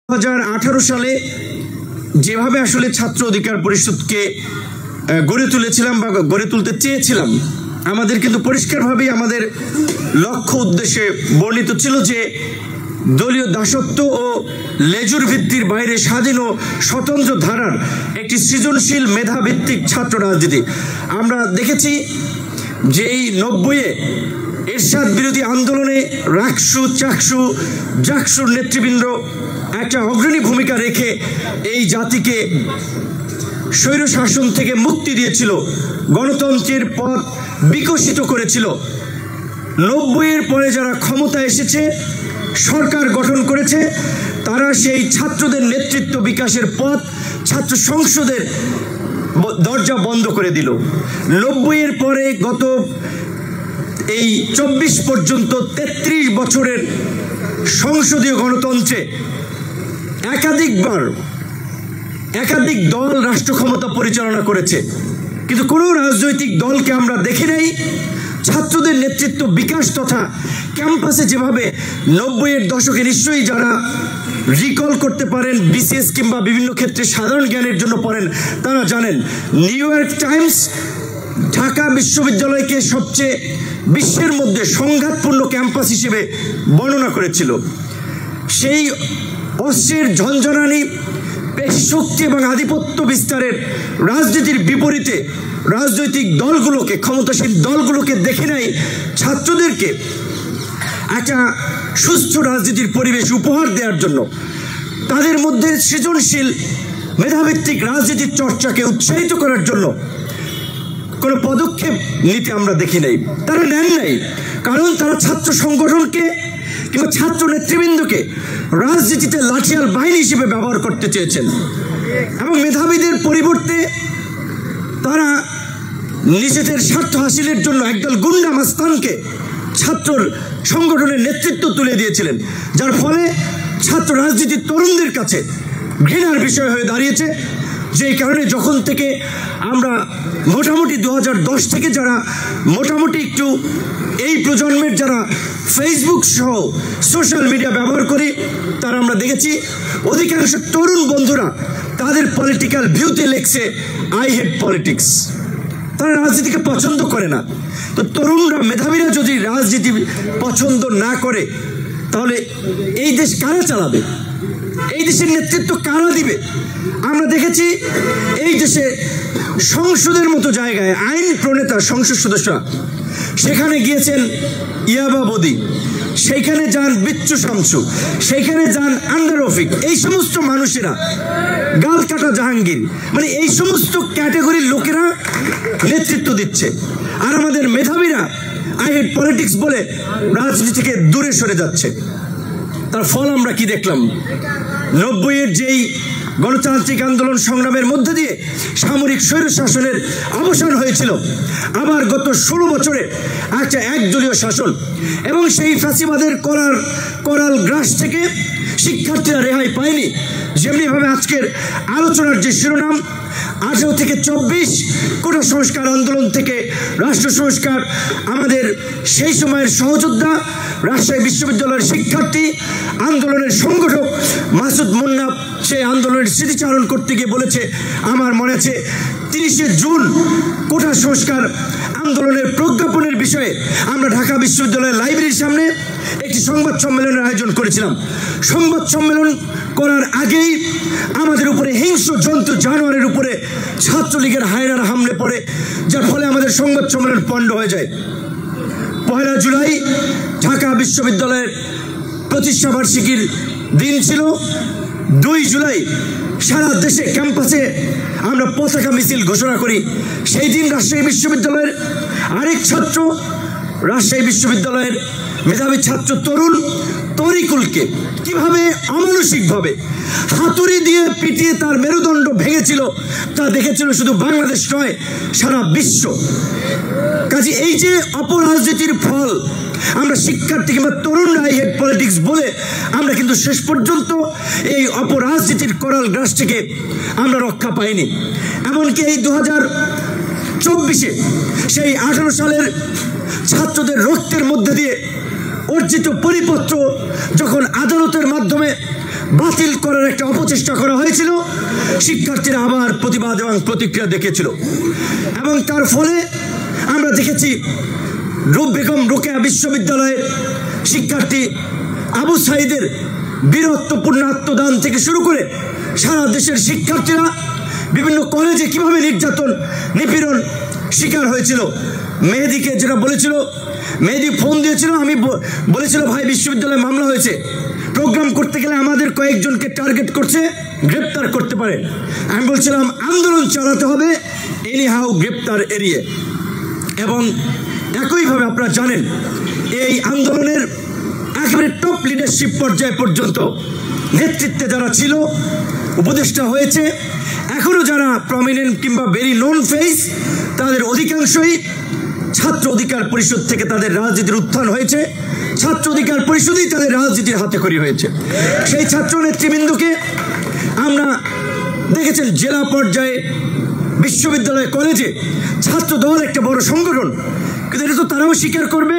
2018 সালে যেভাবে আসলে ছাত্র অধিকার পরিষদকে গড়ে তুলেছিলাম বা গড়ে তুলতে চেয়েছিলাম, আমাদের কিন্তু পরিষ্কারভাবেই আমাদের লক্ষ্য উদ্দেশ্যে বর্ণিত ছিল যে দলীয় দাসত্ব ও লেজুর ভিত্তির বাইরে স্বাধীন ও স্বতন্ত্র ধারার একটি সৃজনশীল মেধাভিত্তিক ছাত্র রাজনীতি। আমরা দেখেছি যে এই 90-এ এরশাদ বিরোধী আন্দোলনে রাকসু, চাকসু, জাকসুর নেতৃবৃন্দ একটা অগ্রণী ভূমিকা রেখে এই জাতিকে স্বৈর শাসন থেকে মুক্তি দিয়েছিল, গণতন্ত্রের পথ বিকশিত করেছিল। 90-এর পরে যারা ক্ষমতা এসেছে, সরকার গঠন করেছে, তারা সেই ছাত্রদের নেতৃত্ব বিকাশের পথ, ছাত্র সংসদের দরজা বন্ধ করে দিল। 90-এর পরে গত এই 24 পর্যন্ত 33 বছরের সংসদীয় গণতন্ত্রে একাধিক দল রাষ্ট্র ক্ষমতা পরিচালনা করেছে, কিন্তু কোনো রাজনৈতিক দলকে আমরা দেখি নাই ছাত্রদের নেতৃত্ব বিকাশ তথা ক্যাম্পাসে যেভাবে 90-এর দশকে, নিশ্চয়ই যারা রিকল করতে পারেন, বিসিএস কিংবা বিভিন্ন ক্ষেত্রে সাধারণ জ্ঞানের জন্য পড়েন, তারা জানেন নিউ ইয়র্ক টাইমস ঢাকা বিশ্ববিদ্যালয়কে সবচেয়ে বিশ্বের মধ্যে সংঘাতপূর্ণ ক্যাম্পাস হিসেবে বর্ণনা করেছিল। সেই অস্ত্রের ঝঞ্ঝনানি, পেশশক্তি এবং আধিপত্য বিস্তারের রাজনীতির বিপরীতে রাজনৈতিক দলগুলোকে, ক্ষমতাসীন দলগুলোকে দেখে নাই ছাত্রদেরকে একটা সুস্থ রাজনীতির পরিবেশ উপহার দেওয়ার জন্য, তাদের মধ্যে সৃজনশীল মেধাভিত্তিক রাজনীতির চর্চাকে উৎসাহিত করার জন্য কোনো পদক্ষেপ নিতে আমরা দেখি নাই। তারা নেন নাই, কারণ তারা ছাত্র সংগঠনকে কিংবা ছাত্র নেতৃবৃন্দকে রাজনীতিতে লাঠিয়াল বাহিনী হিসেবে ব্যবহার করতে চেয়েছেন এবং মেধাবীদের পরিবর্তে তারা নিজেদের স্বার্থ হাসিলের জন্য একদল গুন্ডা মাস্তানকে ছাত্র সংগঠনের নেতৃত্ব তুলে দিয়েছিলেন, যার ফলে ছাত্র রাজনীতির তরুণদের কাছে ঘৃণার বিষয় হয়ে দাঁড়িয়েছে। যেই কারণে যখন থেকে আমরা মোটামুটি 2010 থেকে যারা মোটামুটি একটু এই প্রজন্মের যারা ফেসবুক সহ সোশ্যাল মিডিয়া ব্যবহার করি, তারা আমরা দেখেছি অধিকাংশ তরুণ বন্ধুরা তাদের পলিটিক্যাল ভিউতে লেখছে আই হেট পলিটিক্স। তারা রাজনীতিকে পছন্দ করে না। তো তরুণরা, মেধাবীরা যদি রাজনীতি পছন্দ না করে, তাহলে এই দেশ কারা চালাবে? এই দেশের নেতৃত্ব কারা দিবে? আমরা দেখেছি এই দেশে সংসদের মতো জায়গায় আইন প্রণেতা সংসদ সদস্যরা, সেখানে গিয়েছেন ইয়াবা বদি, সেইখানে যান বিচ্ছু শামসু, সেইখানে যান আন্ডার রফিক, এই সমস্ত মানুষেরা, গালকাটা জাহাঙ্গীর, মানে এই সমস্ত ক্যাটাগরির লোকেরা নেতৃত্ব দিচ্ছে। আর আমাদের মেধাবীরা আই হেট পলিটিক্স বলে রাজনীতি থেকে দূরে সরে যাচ্ছে। তার ফল আমরা কি দেখলাম? 90-এর যেই গণতান্ত্রিক আন্দোলন সংগ্রামের মধ্যে দিয়ে সামরিক স্বৈর শাসনের অবসান হয়েছিল, আবার গত 16 বছরে একটা একদলীয় শাসন এবং সেই ফ্যাসিবাদের করাল গ্রাস থেকে শিক্ষার্থীরা রেহাই পায়নি। যেমনিভাবে আজকের আলোচনার যে শিরোনাম 18 থেকে 24 কোটা সংস্কার আন্দোলন থেকে রাষ্ট্র সংস্কার, আমাদের সেই সময়ের সহযোদ্ধা রাজশাহী বিশ্ববিদ্যালয়ের শিক্ষার্থী আন্দোলনের সংগঠক মাসুদ মুন্না সেই আন্দোলনের স্মৃতিচারণ করতে গিয়ে বলেছে, আমার মনে আছে 30শে জুন কোটা সংস্কার আন্দোলনের প্রজ্ঞাপনের বিষয়ে আমরা ঢাকা বিশ্ববিদ্যালয়ের লাইব্রেরির সামনে একটি সংবাদ সম্মেলনের আয়োজন করেছিলাম। সংবাদ সম্মেলন করার আগেই আমাদের উপরে হিংস্র জন্তু জানোয়ারের উপরে ছাত্রলীগের হায়নারা হামলে পড়ে, যার ফলে আমাদের সংবাদ সম্মেলন পণ্ড হয়ে যায়। 1 জুলাই ঢাকা বিশ্ববিদ্যালয়ের প্রতিষ্ঠাবার্ষিকীর দিন ছিল। 2 জুলাই সারা দেশে ক্যাম্পাসে আমরা পতাকা মিছিল ঘোষণা করি। সেই দিন রাজশাহী বিশ্ববিদ্যালয়ের আরেক ছাত্র, রাজশাহী বিশ্ববিদ্যালয়ের মেধাবী ছাত্র তরুণ তরিকুলকে কিভাবে অমানসিকভাবে হাতুড়ি দিয়ে পিটিয়ে তার মেরুদণ্ড ভেঙেছিল, তা দেখেছিল শুধু বাংলাদেশ নয়, সারা বিশ্ব। কাজে এই যে অপরাজনীতির ফল, আমরা শিক্ষার্থী কিংবা তরুণরা আই হেট পলিটিক্স বলে আমরা কিন্তু শেষ পর্যন্ত এই অপরাজনীতির করাল গ্রাস থেকে আমরা রক্ষা পাইনি। এমনকি এই 2024-এ সেই 18 সালের ছাত্রদের রক্তের মধ্যে দিয়ে অর্জিত পরিপত্র যখন আদালতের মাধ্যমে বাতিল করার একটা অপচেষ্টা করা হয়েছিল, শিক্ষার্থীরা আবার প্রতিবাদ এবং প্রতিক্রিয়া দেখেছিল এবং তার ফলে আমরা দেখেছি বেগম রোকেয়া বিশ্ববিদ্যালয়ের শিক্ষার্থী আবু সাইদের বীরত্বপূর্ণ আত্মদান থেকে শুরু করে সারা দেশের শিক্ষার্থীরা বিভিন্ন কলেজে কিভাবে নির্যাতন নিপীড়ন শিকার হয়েছিল। মেহেদীকে যেটা বলেছিল, মেহেদী ফোন দিয়েছিল, আমি বলেছিল ভাই বিশ্ববিদ্যালয়ে মামলা হয়েছে, প্রোগ্রাম করতে গেলে আমাদের কয়েকজনকে টার্গেট করছে, গ্রেপ্তার করতে পারে। আমি বলছিলাম আন্দোলন চালাতে হবে এনি হাউ গ্রেপ্তার এড়িয়ে। এবং একইভাবে আপনারা জানেন এই আন্দোলনের একেবারে টপ লিডারশিপ পর্যায় পর্যন্ত নেতৃত্বে যারা ছিল, উপদেষ্টা হয়েছে, এখনো যারা প্রমিনেন্ট কিংবা ভেরি নোন ফেস, তাদের অধিকাংশই ছাত্র অধিকার পরিষদ থেকে তাদের রাজনীতির উত্থান হয়েছে। ছাত্র অধিকার পরিষদই তাদের রাজনীতির হাতেখড়ি হয়েছে। সেই ছাত্র নেতৃবৃন্দকে আমরা দেখেছেন জেলা পর্যায়ে, বিশ্ববিদ্যালয়, কলেজে ছাত্র দল একটা বড় সংগঠন, কিন্তু এটা তো তারাও স্বীকার করবে।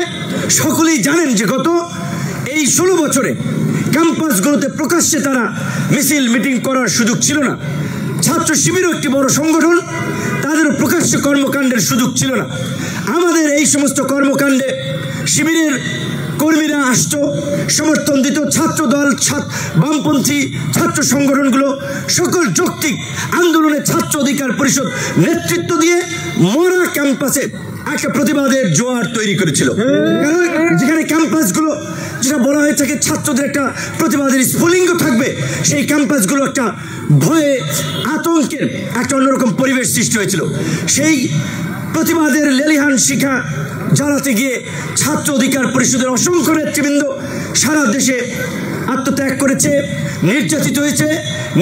সকলেই জানেন যে গত এই 16 বছরে ক্যাম্পাসগুলোতে প্রকাশ্যে তারা মিছিল মিটিং করার সুযোগ ছিল না। ছাত্র শিবিরও একটি বড় সংগঠন, তাদেরও প্রকাশ্য কর্মকাণ্ডের সুযোগ ছিল না। আমাদের এই সমস্ত কর্মকাণ্ডে শিবিরের কর্মীরা আসত, সমর্থন দিত। ছাত্র দল, বামপন্থী ছাত্র সংগঠনগুলো সকল যৌক্তিক আন্দোলনে ছাত্র অধিকার পরিষদ নেতৃত্ব দিয়ে মরা ক্যাম্পাসে একটা প্রতিবাদের জোয়ার তৈরি করেছিল। কারণ যেখানে ক্যাম্পাসগুলো যেটা বলা হয়ে থাকে ছাত্রদের একটা প্রতিবাদের স্ফুলিঙ্গ থাকবে, সেই ক্যাম্পাসগুলো একটা ভয়ে আতঙ্কের একটা অন্যরকম পরিবেশ সৃষ্টি হয়েছিল। সেই প্রতিবাদের লেলিহান শিখা জ্বালাতে গিয়ে ছাত্র অধিকার পরিষদের অসংখ্য নেতৃবৃন্দ সারা দেশে আত্মত্যাগ করেছে, নির্যাতিত হয়েছে,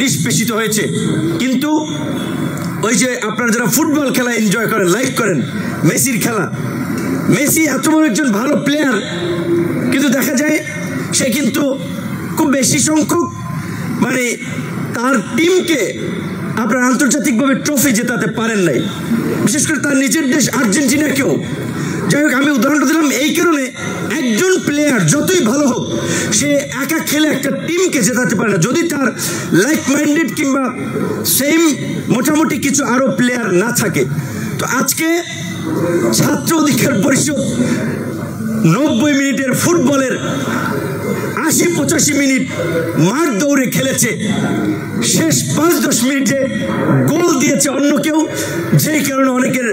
নিষ্পেষিত হয়েছে। কিন্তু ওই যে আপনারা যারা ফুটবল খেলা এনজয় করেন, লাইক করেন, মেসির খেলা, মেসি এত বড় একজন ভালো প্লেয়ার, কিন্তু দেখা যায় সে কিন্তু খুব বেশি সংখ্যক তার টিমকে আপনার আন্তর্জাতিকভাবে ট্রফি জেতাতে পারেন নাই, বিশেষ করে তার নিজের দেশ আর্জেন্টিনাকেও। যাই হোক, আমি উদাহরণটা দিলাম এই কারণে, একজন প্লেয়ার যতই ভালো হোক সে একা খেলে একটা টিমকে জেতাতে পারে না যদি তার লাইক মাইন্ডেড কিংবা সেম মোটামুটি কিছু আরো প্লেয়ার না থাকে। তো আজকে ছাত্র অধিকার পরিষদ 90 মিনিটের ফুটবলের 80-85 মিনিট মাঠ দৌড়ে খেলেছে, শেষ 5-10 মিনিটে গোল দিয়েছে অন্য কেউ, যেই কারণে অনেকের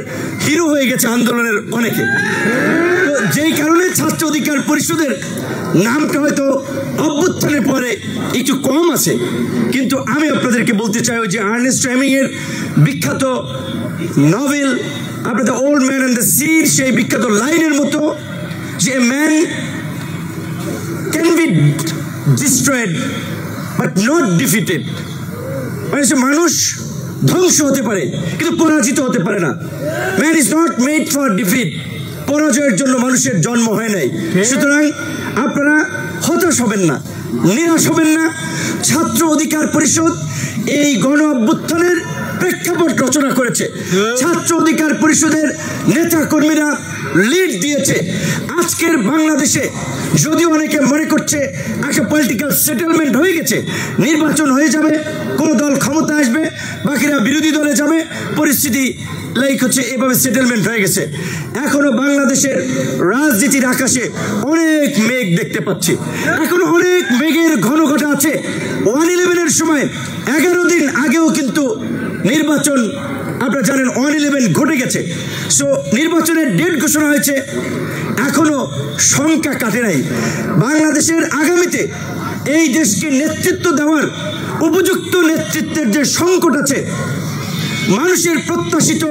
হিরো হয়ে গেছে আন্দোলনের অনেকে। তো যেই কারণে ছাত্র অধিকার পরিষদের নামটা হয়তো অভ্যুত্থানের পরে একটু কম আছে, কিন্তু আমি আপনাদেরকে বলতে চাই যে আর্নেস্ট হেমিংয়ের বিখ্যাত নভেল আপনাদের old man and the seed, সেই বিখ্যাত লাইনের মতো যে man can be destroyed but not defeated, মানুষ ধ্বংস হতে পারে কিন্তু পরাজিত হতে পারে না। Man is not made for defeat, পরাজয়ের জন্য মানুষের জন্ম হয় নাই। সুতরাং আপনারা হতাশ হবেন না, নিরাশ হবেন না। ছাত্র অধিকার পরিষদ এই গণ অভ্যুত্থানের প্রেক্ষাপট রচনা করেছে, ছাত্র অধিকার পরিষদের নেতা কর্মীরা লিড দিয়েছে। আজকের বাংলাদেশে যদিও অনেকে মনে করছে একটা পলিটিক্যাল সেটেলমেন্ট হয়ে গেছে, নির্বাচন হয়ে যাবে, কোনো দল ক্ষমতা আসবে, বাকিরা বিরোধী দলে যাবে, পরিস্থিতি এভাবে সেটেলমেন্ট হয়ে গেছে। এখনো বাংলাদেশের রাজনীতির আকাশে অনেক মেঘ দেখতে পাচ্ছি, এখনো অনেক মেঘের ঘনঘটা আছে। 1/11-এর সময় 11 দিন আগেও কিন্তু নির্বাচন আপনারা জানেন 1/11 ঘটে গেছে। সো নির্বাচনের ডেট ঘোষণা হয়েছে, এখনো সংখ্যা কাটে নাই। বাংলাদেশের আগামীতে এই দেশকে নেতৃত্ব দেওয়ার উপযুক্ত নেতৃত্বের যে সংকট আছে, মানুষের প্রত্যাশিত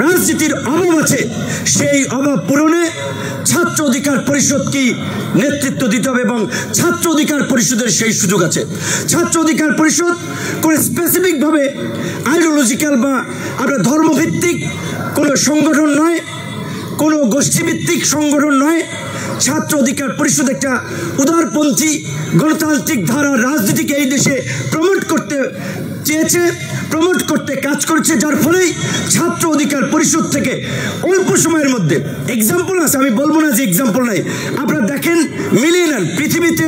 রাজনীতির অভাব আছে, সেই অভাব পূরণে ছাত্র অধিকার পরিষদকে নেতৃত্ব দিতে হবে এবং ছাত্র অধিকার পরিষদের সেই সুযোগ আছে। ছাত্র অধিকার পরিষদ কোনো স্পেসিফিকভাবে আইডিওলজিক্যাল বা আপনার ধর্মভিত্তিক কোনো সংগঠন নয়, কোনো গোষ্ঠীভিত্তিক সংগঠন নয়। ছাত্র অধিকার পরিষদ একটা উদারপন্থী গণতান্ত্রিক ধারা রাজনীতিকে এই দেশে প্রমোট করতে চেয়েছে, প্রমোট করতে কাজ করেছে, যার ফলেই ছাত্র অধিকার পরিষদ থেকে অল্প সময়ের মধ্যে এক্সাম্পল আছে, আমি বলবো না যে এক্সাম্পল নাই, আপনারা দেখেন মিলিয়ে নেন, পৃথিবীতে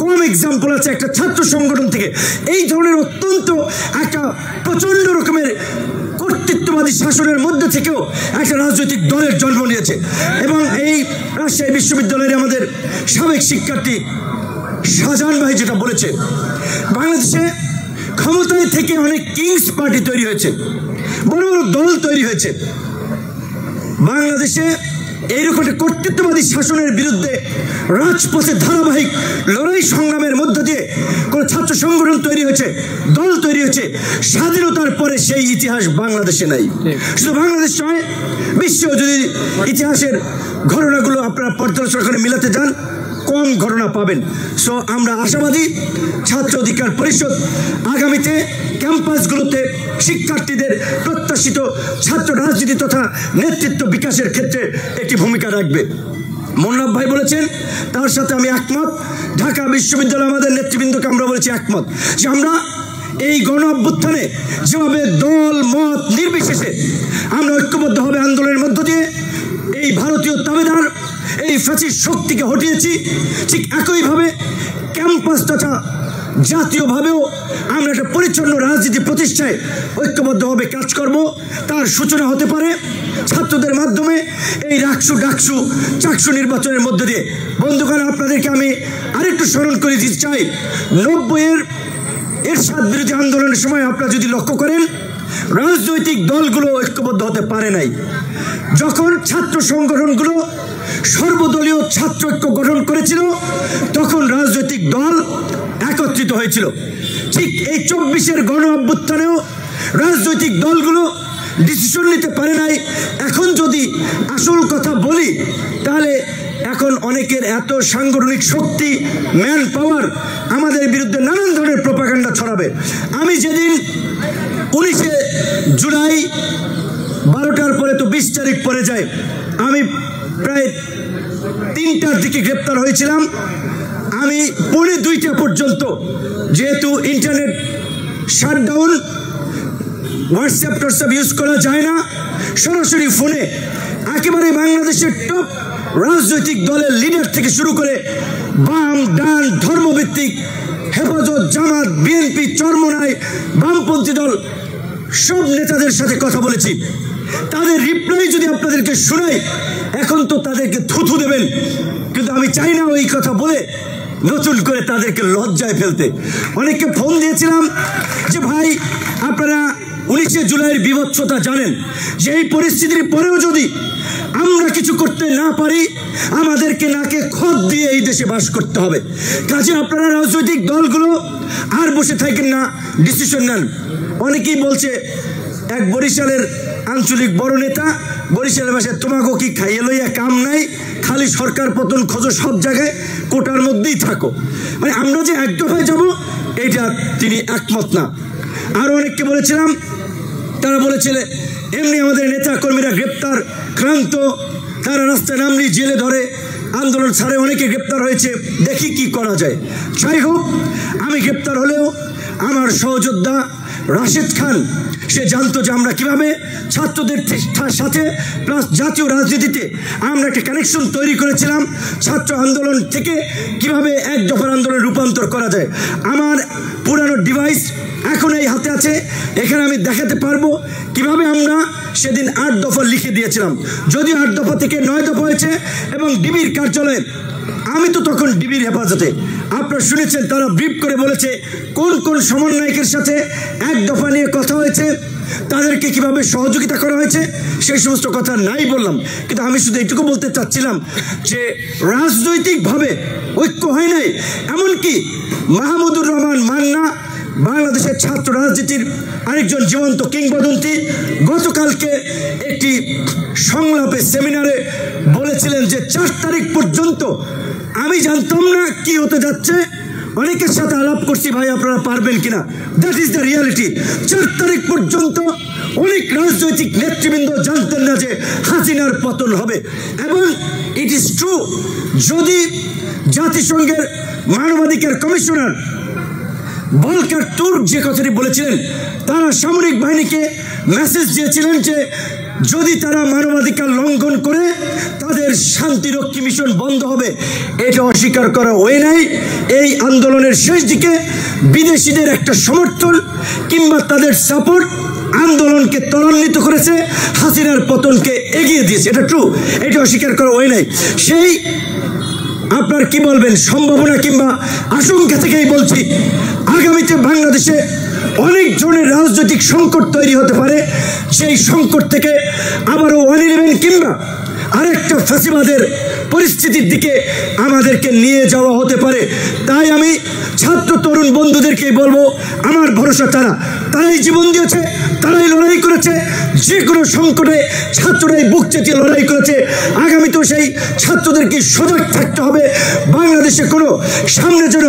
কম এক্সাম্পল আছে একটা ছাত্র সংগঠন থেকে এই ধরনের অত্যন্ত একটা প্রচন্ড রকমের কর্তৃত্ববাদী শাসনের মধ্যে থেকেও একটা রাজনৈতিক দলের জন্ম নিয়েছে। এবং এই রাজশাহী বিশ্ববিদ্যালয়ের আমাদের সাবেক শিক্ষার্থী শাহজাহান ভাই যেটা বলেছে, বাংলাদেশে ক্ষমতায় থেকে অনেক কিংস পার্টি তৈরি হয়েছে, বড় বড় দল তৈরি হয়েছে। বাংলাদেশে এইরকম একটা কর্তৃত্ববাদী শাসনের বিরুদ্ধে রাজপথে ধারাবাহিক লড়াই সংগ্রামের মধ্য দিয়ে কোনো ছাত্র সংগঠন তৈরি হয়েছে, দল তৈরি হয়েছে, স্বাধীনতার পরে সেই ইতিহাস বাংলাদেশে নাই। শুধু বাংলাদেশ নয়, বিশ্বেও যদি ইতিহাসের ঘটনাগুলো আপনারা পর্যালোচনা করে মিলাতে যান, কম ঘটনা পাবেন। সো আমরা আশাবাদী ছাত্র অধিকার পরিষদ আগামীতে ক্যাম্পাসগুলোতে শিক্ষার্থীদের প্রত্যাশিত ছাত্র রাজনীতি তথা নেতৃত্ব বিকাশের ক্ষেত্রে একটি ভূমিকা রাখবে। মোনাফ ভাই বলেছেন, তার সাথে আমি একমত। ঢাকা বিশ্ববিদ্যালয় আমাদের নেতৃবৃন্দকে আমরা বলেছি একমত যে আমরা এই গণ অভ্যুত্থানে যেভাবে দল মত নির্বিশেষে আমরা ঐক্যবদ্ধভাবে আন্দোলনের মধ্য দিয়ে এই ভারতীয় তাবেদার এই ফ্যাসিস্ট শক্তিকে হটিয়েছি, ঠিক একইভাবে ক্যাম্পাস তথা জাতীয়ভাবেও আমরা একটা পরিচ্ছন্ন রাজনীতি প্রতিষ্ঠায় ঐক্যবদ্ধভাবে কাজ করব। তার সূচনা হতে পারে ছাত্রদের মাধ্যমে এই রাকসু ডাকসু চাকসু নির্বাচনের মধ্যে দিয়ে। বন্ধুগণ, আপনাদেরকে আমি আরেকটু স্মরণ করে দিতে চাই, 90-এর এরশাদ বিরোধী আন্দোলনের সময় আপনারা যদি লক্ষ্য করেন, রাজনৈতিক দলগুলো ঐক্যবদ্ধ হতে পারে নাই। যখন ছাত্র সংগঠনগুলো সর্বদলীয় ছাত্র ঐক্য গঠন করেছিল, তখন রাজনৈতিক দল একত্রিত হয়েছিল। ঠিক এই 24-এর গণ অভ্যুত্থানেও রাজনৈতিক দলগুলো ডিসিশন নিতে পারে নাই। এখন যদি আসল কথা বলি, তাহলে এখন অনেকের এত সাংগঠনিক শক্তি, ম্যান পাওয়ার আমাদের বিরুদ্ধে নানান ধরনের প্রোপাগান্ডা ছড়াবে। আমি যেদিন 19শে জুলাই 12টার পরে তো 20 তারিখ পরে যায়, আমি প্রায় 3টার দিকে গ্রেপ্তার হয়েছিলাম। আমি 1:45 পর্যন্ত, যেহেতু ইন্টারনেট শাটডাউন, হোয়াটসঅ্যাপ ইউজ করা যায় না, সরাসরি ফোনে একেবারে বাংলাদেশের টপ রাজনৈতিক দলের লিডার থেকে শুরু করে বাম ডান ধর্মভিত্তিক হেফাজত, জামাত, বিএনপি, চরমোনাই, বামপন্থী দল সব নেতাদের সাথে কথা বলেছি। তাদের রিপ্লাই যদি আপনাদেরকে শোনাই, এখন তো তাদেরকে থুথু দেবেন, কিন্তু আমি চাই না ওই কথা বলে নতুন করে তাদেরকে লজ্জায় ফেলতে। অনেককে ফোন দিয়েছিলাম যে ভাই, আপনারা 19শে জুলাইয়ের বিভৎসতা জানেন, যে এই পরিস্থিতির পরেও যদি আমরা কিছু করতে না পারি, আমাদেরকে নাকে খত দিয়ে এই দেশে বাস করতে হবে। কাজে আপনারা রাজনৈতিক দলগুলো আর বসে থাকেন না, ডিসিশন নেন। অনেকেই বলছে, এক বরিশালের আঞ্চলিক বড় নেতা বরিশালের ভাষায়, তোমাকে কি খাইয়ে লইয়া কাম নাই, খালি সরকার পতন খোঁজো, সব জায়গায় কোটার মধ্যেই থাকো। মানে আমরা যে এক দফায় যাবো, এইটা তিনি একমত না। আর অনেককে বলেছিলাম, তারা বলেছিল এমনি আমাদের নেতা কর্মীরা গ্রেপ্তার ক্রান্ত, তারা রাস্তায় নামলি জেলে ধরে, আন্দোলন ছাড়ে, অনেকে গ্রেপ্তার হয়েছে, দেখি কি করা যায়। যাই হোক, আমি গ্রেপ্তার হলেও আমার সহযোদ্ধা রাশেদ খান, সে জানতো যে আমরা কিভাবে ছাত্রদের সাথে প্লাস জাতীয় রাজনীতিতে আমরা একটা কানেকশন তৈরি করেছিলাম। ছাত্র আন্দোলন থেকে কিভাবে এক দফার আন্দোলন রূপান্তর করা যায়। আমার পুরানো ডিভাইস এখন এই হাতে আছে, এখানে আমি দেখাতে পারবো কিভাবে আমরা সেদিন 8 দফা লিখে দিয়েছিলাম। যদিও 8 দফা থেকে 9 দফা হয়েছে, এবং ডিবির কার্যালয়ে, আমি তো তখন ডিবির হেফাজতে, আপনারা শুনেছেন তারা ব্রিফ করে বলেছে কোন কোন সমন্বয়কের সাথে 1 দফা নিয়ে কথা হয়েছে, তাদেরকে কিভাবে সহযোগিতা করা হয়েছে, সেই সমস্ত কথা নাই বললাম। কিন্তু আমি শুধু এইটুকু বলতে চাচ্ছিলাম যে রাজনৈতিকভাবে ঐক্য হয় নাই। এমনকি মাহমুদুর রহমান মান্না, বাংলাদেশের ছাত্র রাজনীতির আরেকজন জীবন্ত কিংবদন্তি, গতকালকে একটি সংলাপে সেমিনারে বলেছিলেন যে 4 তারিখ পর্যন্ত আমি জানতাম না কি হতে যাচ্ছে। অনেকের সাথে আলাপ করছি, ভাই আপনারা পারবেন কিনা, দ্যাট ইজ দ্য রিয়ালিটি। 4 তারিখ পর্যন্ত অনেক রাজনৈতিক নেতৃবৃন্দ জানতেন না যে হাসিনার পতন হবে, এবং ইট ইজ ট্রু, যদি জাতিসংঘের মানবাধিকার কমিশনার ভলকার তুর্ক যে কথাটি বলেছিলেন, তারা সামরিক বাহিনীকে মেসেজ দিয়েছিলেন যে যদি তারা মানবাধিকার লঙ্ঘন করে তাদের শান্তিরক্ষী মিশন বন্ধ হবে। এটা অস্বীকার করা হয় নাই। এই আন্দোলনের শেষ দিকে বিদেশিদের একটা সমর্থন কিংবা তাদের সাপোর্ট আন্দোলনকে ত্বরান্বিত করেছে, হাসিনার পতনকে এগিয়ে দিয়েছে। এটা ট্রু, এটা অস্বীকার করা হয় নাই। সেই আপনার কি বলবেন সম্ভাবনা কিংবা আশঙ্কা থেকেই বলছি, আগামীতে বাংলাদেশে অনেক ধরনের রাজনৈতিক সংকট তৈরি হতে পারে। সেই সংকট থেকে আবারও 111 কিংবা আরেকটা ফ্যাসিবাদের পরিস্থিতির দিকে আমাদেরকে নিয়ে যাওয়া হতে পারে। তাই আমি ছাত্র তরুণ বন্ধুদেরকে বলবো, আমার ভরসা তারাই জীবন দিয়েছে, তারাই লড়াই করেছে, যে কোনো সংকটে ছাত্ররাই বুক চেতিয়ে লড়াই করেছে। আগামীতেও সেই ছাত্রদেরকে সজাগ থাকতে হবে। বাংলাদেশে কোনো সামনে যেন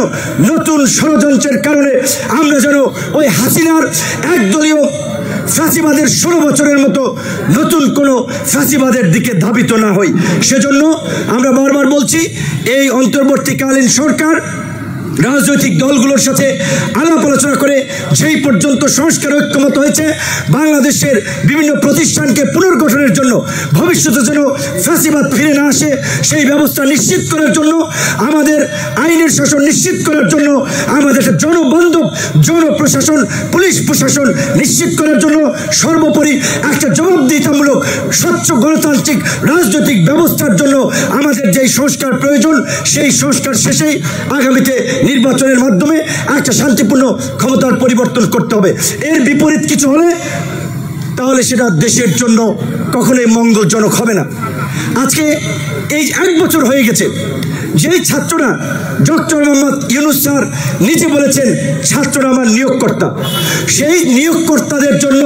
নতুন ষড়যন্ত্রের কারণে আমরা যেন ওই হাসিনার একদলীয় ফ্যাসিবাদের 16 বছরের মতো নতুন কোনো ফ্যাসিবাদের দিকে ধাবিত না হই। সেজন্য আমরা বারবার বলছি, এই অন্তর্বর্তীকালীন সরকার রাজনৈতিক দলগুলোর সাথে আলাপ আলোচনা করে যেই পর্যন্ত সংস্কার ঐক্যমত হয়েছে, বাংলাদেশের বিভিন্ন প্রতিষ্ঠানকে পুনর্গঠনের জন্য, ভবিষ্যতে যেন ফ্যাসিবাদ ফিরে না আসে সেই ব্যবস্থা নিশ্চিত করার জন্য, আমাদের আইনের শাসন নিশ্চিত করার জন্য, আমাদের জনবান্ধব জনপ্রশাসন পুলিশ প্রশাসন নিশ্চিত করার জন্য, সর্বোপরি একটা জবাবদিহিতামূলক স্বচ্ছ গণতান্ত্রিক রাজনৈতিক ব্যবস্থার জন্য আমাদের যেই সংস্কার প্রয়োজন, সেই সংস্কার শেষেই আগামীতে নির্বাচনের মাধ্যমে একটা শান্তিপূর্ণ ক্ষমতার পরিবর্তন করতে হবে। এর বিপরীত কিছু হলে তাহলে সেটা দেশের জন্য কখনোই মঙ্গলজনক হবে না। আজকে এই 1 বছর হয়ে গেছে, যেই ছাত্ররা, ডক্টর মোহাম্মদ ইউনূস স্যার নিজে বলেছেন ছাত্ররা আমার নিয়োগকর্তা, সেই নিয়োগকর্তাদের জন্য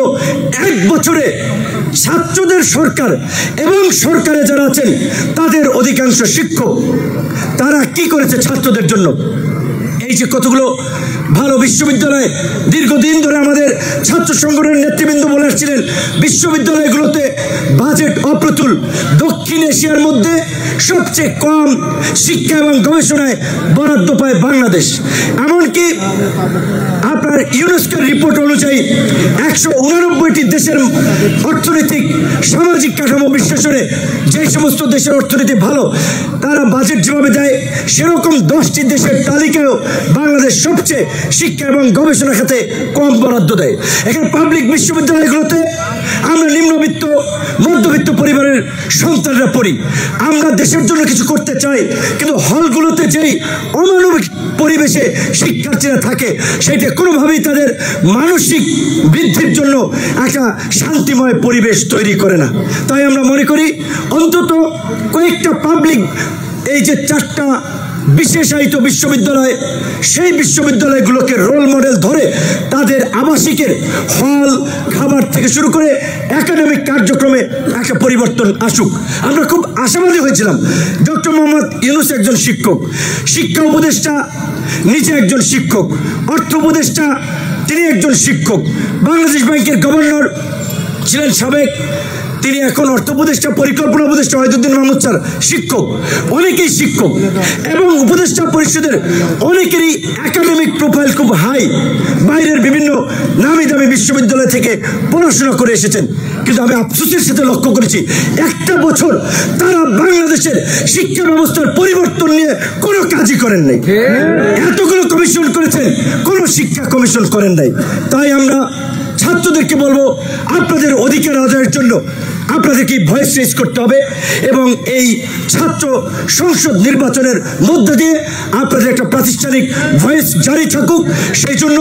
1 বছরে ছাত্রদের সরকার এবং সরকারে যারা আছেন তাদের অধিকাংশ শিক্ষক, তারা কি করেছে ছাত্রদের জন্য? এই যে কতগুলো ভালো বিশ্ববিদ্যালয় দীর্ঘদিন ধরে আমাদের ছাত্র সংগঠনের নেতৃবৃন্দ বলে আসছিলেন, বিশ্ববিদ্যালয়গুলোতে বাজেট অপ্রতুল, দক্ষিণ এশিয়ার মধ্যে সবচেয়ে কম শিক্ষা এবং গবেষণায় বরাদ্দ পায় বাংলাদেশ। এমনকি আপনার ইউনেস্কোর রিপোর্ট অনুযায়ী 189টি দেশের অর্থনৈতিক সামাজিক কাঠামো বিশ্লেষণে যে সমস্ত দেশের অর্থনীতি ভালো, তারা বাজেট যেভাবে দেয় সেরকম 10টি দেশের তালিকায়ও বাংলাদেশ সবচেয়ে শিক্ষা এবং গবেষণা খাতে কম বরাদ্দ দেয়। এখানে পাবলিক বিশ্ববিদ্যালয়গুলোতে আমরা নিম্নবিত্ত মধ্যবিত্ত পরিবারের সন্তানরা পড়ি, আমরা দেশের জন্য কিছু করতে চাই, কিন্তু হলগুলোতে যেই অমানবিক পরিবেশে শিক্ষার্থীরা থাকে সেটা কোনোভাবেই তাদের মানসিক বৃদ্ধির জন্য একটা শান্তিময় পরিবেশ তৈরি করে না। তাই আমরা মনে করি অন্তত কয়েকটা পাবলিক, এই যে 4টা বিশেষায়িত বিশ্ববিদ্যালয়, সেই বিশ্ববিদ্যালয়গুলোকে রোল মডেল ধরে তাদের আবাসিকের হল, খাবার থেকে শুরু করে একাডেমিক কার্যক্রমে একটা পরিবর্তন আসুক। আমরা খুব আশাবাদী হয়েছিলাম। ডক্টর মোহাম্মদ ইউনূস একজন শিক্ষক, শিক্ষা উপদেষ্টা নিজে একজন শিক্ষক, অর্থ উপদেষ্টা তিনি একজন শিক্ষক, বাংলাদেশ ব্যাংকের গভর্নর ছিলেন সাবেক, তিনি এখন অর্থ উপদেষ্টা পরিকল্পনা উপদেষ্টা ওয়াহিদুদ্দিন মাহমুদ স্যার শিক্ষক, অনেকেই শিক্ষক, এবং উপদেষ্টা পরিষদের অনেকেরই একাডেমিক প্রোফাইল খুব হাই, বাইরের বিভিন্ন নামি দামি বিশ্ববিদ্যালয় থেকে পড়াশোনা করে এসেছেন। কিন্তু আমি আফসোসের সাথে লক্ষ্য করেছি 1টা বছর তারা বাংলাদেশের শিক্ষা ব্যবস্থার পরিবর্তন নিয়ে কোনো কাজই করেন নাই। এতগুলো কমিশন করেছেন, কোনো শিক্ষা কমিশন করেন নাই। তাই আমরা ছাত্রদেরকে বলবো, আপনাদের অধিকার আদায়ের জন্য আপনাদেরকে ভয়েস রেজ করতে হবে এবং এই ছাত্র সংসদ নির্বাচনের মধ্য দিয়ে আপনাদের একটা প্রাতিষ্ঠানিক ভয়েস জারি থাকুক। সেই জন্য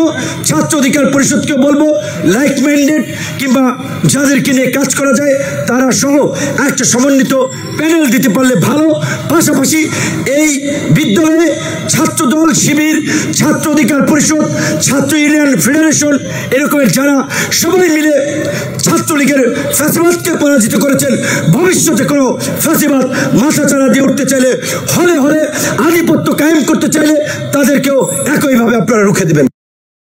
ছাত্র অধিকার পরিষদকে বলবো, লাইক মাইন্ডেড কিংবা যাদেরকে নিয়ে কাজ করা যায় তারা সহ একটা সমন্বিত প্যানেল দিতে পারলে ভালো। পাশাপাশি এই বিদ্যালয়ে ছাত্রদল, শিবির, ছাত্র অধিকার পরিষদ, ছাত্র ইউনিয়ন ফেডারেশন এরকমের যারা সবাই মিলে ছাত্রলীগের ফ্যাসিবাদকে পরাজিত করেছেন, ভবিষ্যতে কোনো ফ্যাসিবাদ মাথাচাড়া দিয়ে উঠতে চাইলে, হলে হলে আধিপত্য কায়েম করতে চাইলে তাদেরকেও একইভাবে আপনারা রুখে দেবেন।